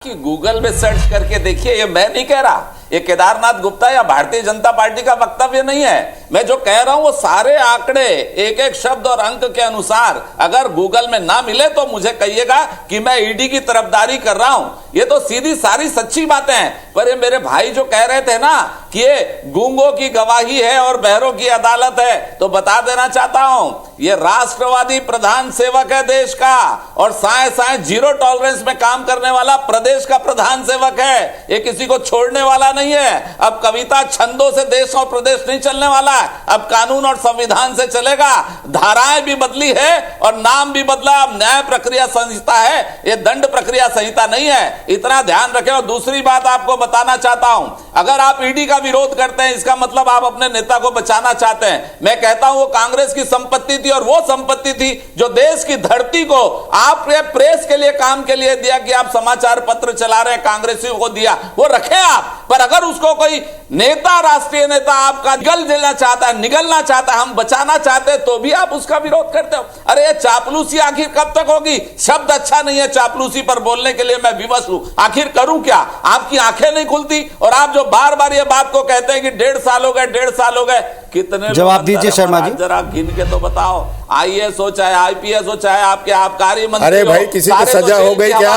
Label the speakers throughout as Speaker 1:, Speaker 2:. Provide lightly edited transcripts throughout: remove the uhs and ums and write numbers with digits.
Speaker 1: कि गूगल में सर्च करके देखिए, ये मैं नहीं कह रहा, ये केदारनाथ गुप्ता या भारतीय जनता पार्टी का वक्तव्य नहीं है। मैं जो कह रहा हूं वो सारे आंकड़े एक एक शब्द और अंक के अनुसार अगर गूगल में ना मिले तो मुझे कहिएगा कि मैं ईडी की तरफदारी कर रहा हूं। ये तो सीधी सारी सच्ची बातें हैं। पर ये मेरे भाई जो कह रहे थे ना कि ये गूंगों की गवाही है और बहरों की अदालत है, तो बता देना चाहता हूं ये राष्ट्रवादी प्रधान सेवक है देश का, और साए साए जीरो टॉलरेंस में काम करने वाला प्रदेश का प्रधान सेवक है। ये किसी को छोड़ने वाला नहीं है। अब कविता छंदों से देश और प्रदेश नहीं चलने वाला है, अब कानून और संविधान से चलेगा। धाराएं भी बदली है और नाम भी बदला, अब न्याय प्रक्रिया संहिता है, ये दंड प्रक्रिया संहिता नहीं है। इतना ध्यान रखें। और दूसरी बात आपको बताना चाहता हूं, अगर आप ईडी का विरोध करते हैं इसका मतलब आप अपने नेता को बचाना चाहते हैं। मैं कहता हूं वो कांग्रेस की संपत्ति थी, और वो संपत्ति थी जो देश की धरती को आपने प्रेस के लिए काम के लिए दिया कि आप समाचार पत्र चला रहे हैं, कांग्रेसियों को दिया, वो रखे आप। पर अगर उसको कोई नेता, राष्ट्रीय नेता आपका निगलना चाहता है, हम बचाना चाहते हैं, तो भी आप उसका विरोध करते हो। अरे ये चापलूसी आखिर कब तक होगी? शब्द अच्छा नहीं है चापलूसी पर बोलने के लिए, मैं विवश हूं। आखिर करूं क्या? आपकी आंखें नहीं खुलती, और आप जो बार बार ये बात को कहते हैं कि 1.5 साल हो गए, 1.5 साल हो गए, कितने
Speaker 2: जवाब दीजिए शर्मा जी,
Speaker 1: जरा गिन के तो बताओ। आईएएस हो चाहे आईपीएस हो चाहे आपके आबकारी मंत्री,
Speaker 3: अरे भाई किसी को सजा हो गई क्या?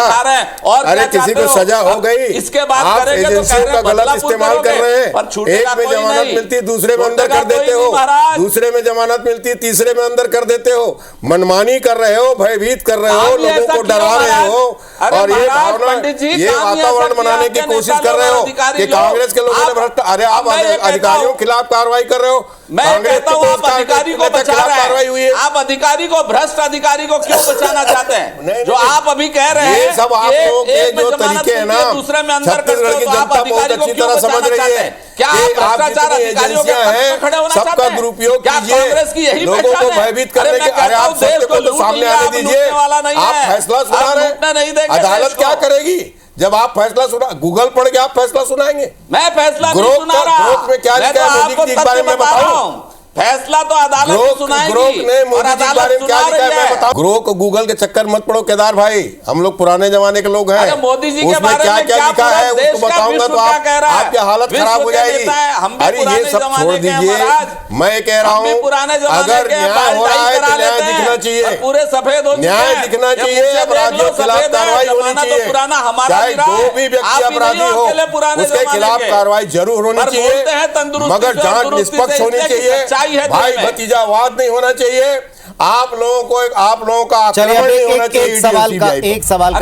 Speaker 1: और
Speaker 3: अरे किसी को सजा हो गई?
Speaker 1: इसके बाद
Speaker 3: आप एजेंसियों का गलत इस्तेमाल कर रहे हैं। एक में जमानत मिलती है, दूसरे में अंदर कर देते हो, दूसरे में जमानत मिलती है, तीसरे में अंदर कर देते हो। मनमानी कर रहे हो, भयभीत कर रहे हो, लोगों को डरा रहे हो, और ये वातावरण बनाने की कोशिश कर रहे हो कि कांग्रेस के लोगों ने भ्रष्ट। अरे आप अधिकारियों के खिलाफ कार्रवाई कर रहे हो।
Speaker 1: मैं कहता हूं आप अधिकारी को बचा रहे हैं। आप अधिकारी को, भ्रष्ट अधिकारी को क्यों बचाना चाहते हैं? जो आप अभी कह रहे हैं,
Speaker 3: ये सब आप लोगों के जो तरीके हैं ना,
Speaker 1: दूसरे में अंदर
Speaker 3: छत्तीसगढ़ की जनता बहुत अच्छी तरह समझ रही है।
Speaker 1: क्या भ्रष्टाचार अधिकारियों के खड़े होना चाहते हैं?
Speaker 3: सबका दुरुपयोग कीजिए,
Speaker 1: कांग्रेस की यही
Speaker 3: लोगों को भयभीत करने के। अरे आप सत्य को तो सामने आने दीजिए। आप फैसला सुना रहे हैं, अदालत क्या करेगी जब आप फैसला सुना? गूगल पढ़ के आप फैसला सुनाएंगे?
Speaker 1: मैं फैसला नहीं सुना रहा,
Speaker 3: ग्रोथ में क्या लिखा है मोदी के बारे में बताओ।
Speaker 1: फैसला तो अदालत सुनाएगी, और अदालत सुना रही है।
Speaker 3: ग्रो को गूगल के चक्कर मत पड़ो केदार भाई, हम लोग पुराने जमाने के लोग हैं।
Speaker 1: मोदी जी के
Speaker 3: उसमें
Speaker 1: बारे
Speaker 3: क्या
Speaker 1: में
Speaker 3: क्या लिखा है उसको बताऊंगा तो आपकी हालत खराब हो जाएगी। अरे ये सब छोड़ दीजिए, मैं कह रहा हूँ अगर न्याय हो रहा है तो न्याय दिखना चाहिए,
Speaker 1: पूरे सफेद हो,
Speaker 3: न्याय दिखना चाहिए, अपराधियों के खिलाफ कार्रवाई होनी चाहिए। चाहे जो भी व्यक्ति अपराधी हो उसके खिलाफ कार्रवाई जरूर होनी चाहिए, मगर जांच निष्पक्ष होनी चाहिए। भाई भतीजावाद नहीं होना चाहिए। आप लोगों का आक्रमण नहीं होना चाहिए।
Speaker 2: एक सवाल का